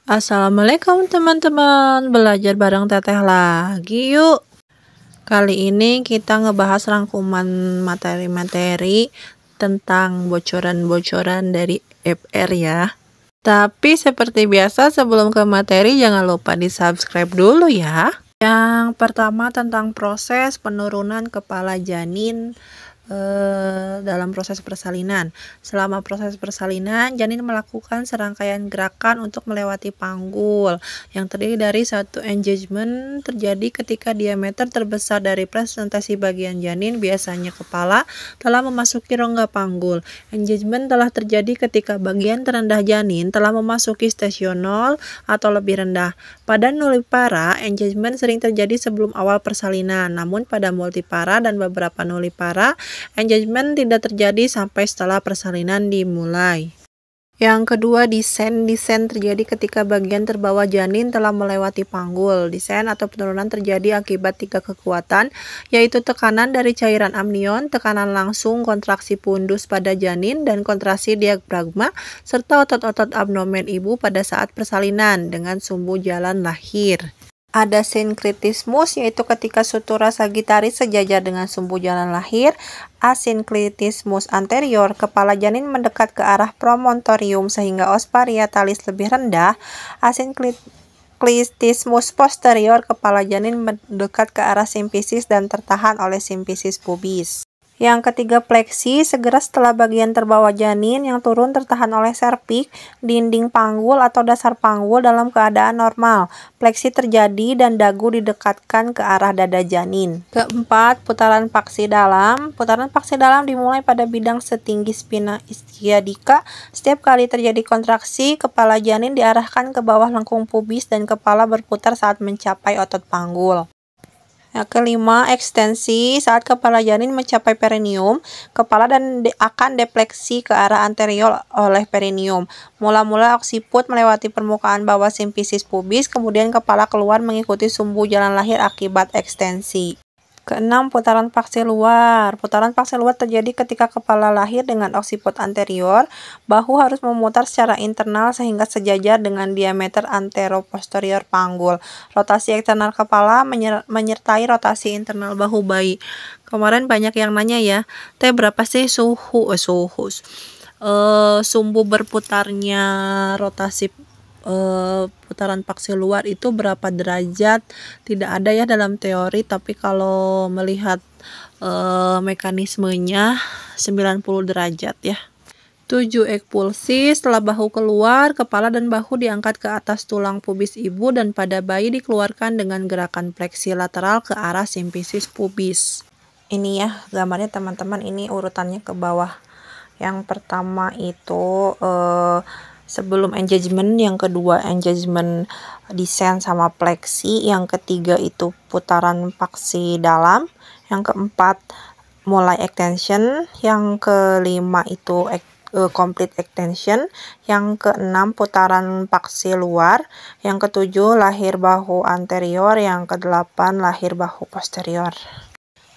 Assalamualaikum teman-teman, belajar bareng Teteh lagi yuk. Kali ini kita ngebahas rangkuman materi-materi tentang bocoran-bocoran dari FR ya. Tapi seperti biasa sebelum ke materi jangan lupa di subscribe dulu ya. Yang pertama tentang proses penurunan kepala janin dalam proses persalinan. Selama proses persalinan, janin melakukan serangkaian gerakan untuk melewati panggul yang terdiri dari satu engagement terjadi ketika diameter terbesar dari presentasi bagian janin, biasanya kepala, telah memasuki rongga panggul. Engagement telah terjadi ketika bagian terendah janin telah memasuki stasional atau lebih rendah. Pada nulipara, engagement sering terjadi sebelum awal persalinan, namun pada multipara dan beberapa nulipara, engagement tidak terjadi sampai setelah persalinan dimulai. Yang kedua, descent. Descent terjadi ketika bagian terbawah janin telah melewati panggul. Descent atau penurunan terjadi akibat tiga kekuatan, yaitu tekanan dari cairan amnion, tekanan langsung, kontraksi pundus pada janin, dan kontraksi diafragma, serta otot-otot abdomen ibu pada saat persalinan dengan sumbu jalan lahir. Ada sinkritismus, yaitu ketika sutura sagitaris sejajar dengan sumbu jalan lahir. Asinkritismus anterior, kepala janin mendekat ke arah promontorium sehingga os parietalis lebih rendah. Asinkritismus posterior, kepala janin mendekat ke arah simfisis dan tertahan oleh simfisis pubis. Yang ketiga, pleksi, segera setelah bagian terbawah janin yang turun tertahan oleh serviks, dinding panggul atau dasar panggul dalam keadaan normal. Pleksi terjadi dan dagu didekatkan ke arah dada janin. Keempat, putaran paksi dalam. Putaran paksi dalam dimulai pada bidang setinggi spina ischiadica. Setiap kali terjadi kontraksi, kepala janin diarahkan ke bawah lengkung pubis dan kepala berputar saat mencapai otot panggul. Yang kelima, ekstensi. Saat kepala janin mencapai perineum, kepala akan defleksi ke arah anterior oleh perineum. Mula-mula oksiput melewati permukaan bawah simfisis pubis, kemudian kepala keluar mengikuti sumbu jalan lahir akibat ekstensi. Keenam, putaran paksi luar. Putaran paksi luar terjadi ketika kepala lahir dengan oksiput anterior. Bahu harus memutar secara internal sehingga sejajar dengan diameter anteroposterior panggul. Rotasi eksternal kepala menyertai rotasi internal bahu bayi. Kemarin banyak yang nanya ya, Teh berapa sih sumbu berputarnya rotasi putaran paksi luar itu berapa derajat? Tidak ada ya dalam teori, tapi kalau melihat mekanismenya 90 derajat ya. 7. Ekpulsi. Setelah bahu keluar, kepala dan bahu diangkat ke atas tulang pubis ibu dan pada bayi dikeluarkan dengan gerakan fleksi lateral ke arah simfisis pubis. Ini ya gambarnya teman-teman, ini urutannya ke bawah. Yang pertama itu sebelum engagement, yang kedua engagement descent sama fleksi, yang ketiga itu putaran paksi dalam, yang keempat mulai extension, yang kelima itu complete extension, yang keenam putaran paksi luar, yang ketujuh lahir bahu anterior, yang kedelapan lahir bahu posterior.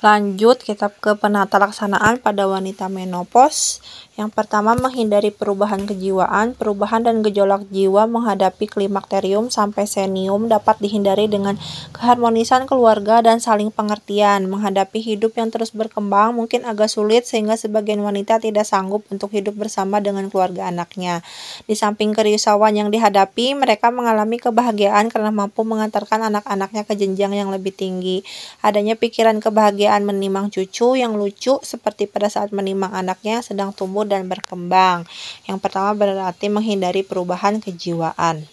Lanjut kita ke penata laksanaan pada wanita menopause. Yang pertama, menghindari perubahan kejiwaan. Perubahan dan gejolak jiwa menghadapi klimakterium sampai senium dapat dihindari dengan keharmonisan keluarga dan saling pengertian. Menghadapi hidup yang terus berkembang mungkin agak sulit sehingga sebagian wanita tidak sanggup untuk hidup bersama dengan keluarga anaknya. Di samping kerisauan yang dihadapi, mereka mengalami kebahagiaan karena mampu mengantarkan anak-anaknya ke jenjang yang lebih tinggi. Adanya pikiran kebahagiaan menimang cucu yang lucu seperti pada saat menimang anaknya sedang tumbuh dan berkembang. Yang pertama berarti menghindari perubahan kejiwaan.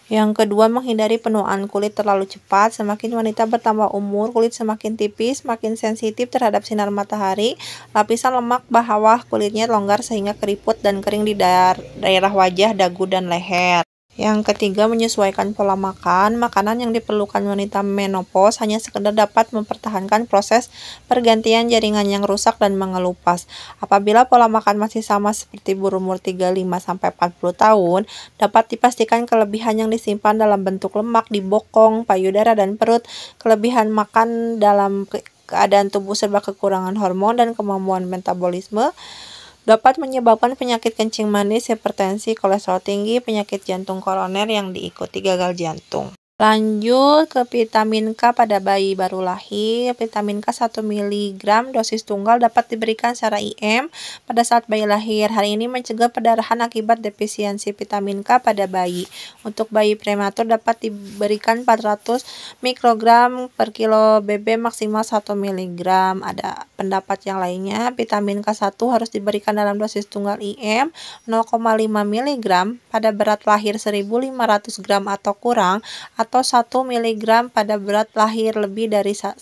Yang kedua, menghindari penuaan kulit terlalu cepat. Semakin wanita bertambah umur, kulit semakin tipis, makin sensitif terhadap sinar matahari. Lapisan lemak bawah kulitnya longgar sehingga keriput dan kering di daerah wajah, dagu, dan leher. Yang ketiga, menyesuaikan pola makan. Makanan yang diperlukan wanita menopause hanya sekedar dapat mempertahankan proses pergantian jaringan yang rusak dan mengelupas. Apabila pola makan masih sama seperti berumur 35-40 tahun, dapat dipastikan kelebihan yang disimpan dalam bentuk lemak di bokong, payudara, dan perut, kelebihan makan dalam keadaan tubuh serba kekurangan hormon dan kemampuan metabolisme, Dapat menyebabkan penyakit kencing manis, hipertensi, kolesterol tinggi, penyakit jantung koroner yang diikuti gagal jantung. Lanjut ke vitamin K pada bayi baru lahir. Vitamin K 1 mg dosis tunggal dapat diberikan secara IM pada saat bayi lahir. Hal ini mencegah perdarahan akibat defisiensi vitamin K pada bayi. Untuk bayi prematur dapat diberikan 400 mikrogram per kilo BB maksimal 1 mg. Ada pendapat yang lainnya, vitamin K1 harus diberikan dalam dosis tunggal IM 0,5 mg pada berat lahir 1.500 gram atau kurang, atau 1 mg pada berat lahir lebih dari 1.500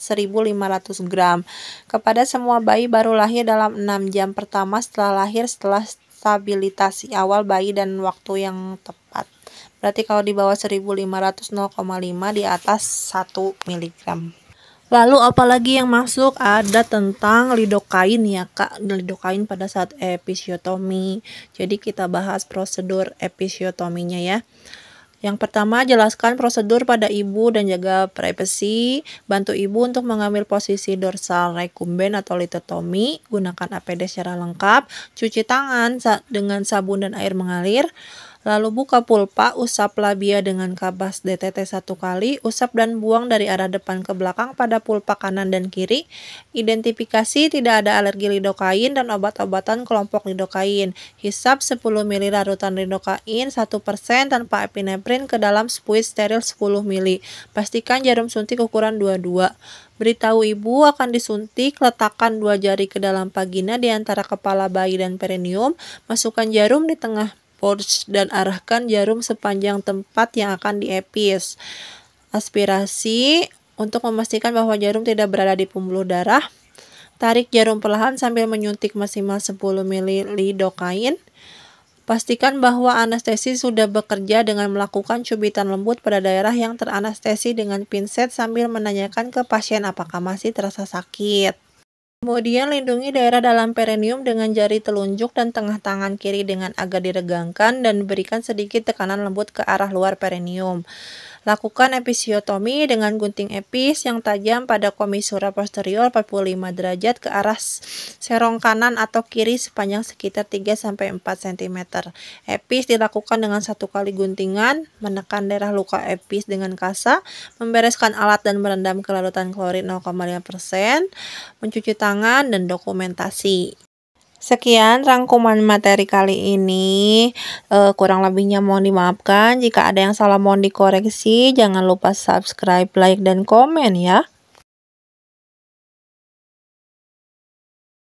gram kepada semua bayi baru lahir dalam 6 jam pertama setelah lahir setelah stabilisasi awal bayi dan waktu yang tepat. Berarti kalau di bawah 1.500 0,5, di atas 1 mg. Lalu apalagi yang masuk? Ada tentang lidokain ya Kak, lidokain pada saat episiotomi. Jadi kita bahas prosedur episiotominya ya. Yang pertama, jelaskan prosedur pada ibu dan jaga privasi. Bantu ibu untuk mengambil posisi dorsal recumbent atau litotomi. Gunakan APD secara lengkap. Cuci tangan dengan sabun dan air mengalir. Lalu buka pulpa, usap labia dengan kapas DTT 1 kali, usap dan buang dari arah depan ke belakang pada pulpa kanan dan kiri. Identifikasi tidak ada alergi lidokain dan obat-obatan kelompok lidokain. Hisap 10 ml larutan lidokain 1% tanpa epinefrin ke dalam spuit steril 10 ml. Pastikan jarum suntik ukuran 22. Beritahu ibu akan disuntik, letakkan 2 jari ke dalam vagina di antara kepala bayi dan perineum, masukkan jarum di tengah pouch dan arahkan jarum sepanjang tempat yang akan diepis. Aspirasi untuk memastikan bahwa jarum tidak berada di pembuluh darah. Tarik jarum perlahan sambil menyuntik maksimal 10 ml lidokain. Pastikan bahwa anestesi sudah bekerja dengan melakukan cubitan lembut pada daerah yang teranestesi dengan pinset sambil menanyakan ke pasien apakah masih terasa sakit. Kemudian lindungi daerah dalam perineum dengan jari telunjuk dan tengah tangan kiri dengan agak diregangkan dan berikan sedikit tekanan lembut ke arah luar perineum. Lakukan episiotomi dengan gunting epis yang tajam pada komisura posterior 45 derajat ke arah serong kanan atau kiri sepanjang sekitar 3-4 cm. Epis dilakukan dengan 1 kali guntingan, menekan daerah luka epis dengan kasa, membereskan alat dan merendam ke larutan klorin 0,5%, mencuci tangan, dan dokumentasi. Sekian rangkuman materi kali ini, kurang lebihnya mohon dimaafkan. Jika ada yang salah mohon dikoreksi. Jangan lupa subscribe, like, dan komen ya.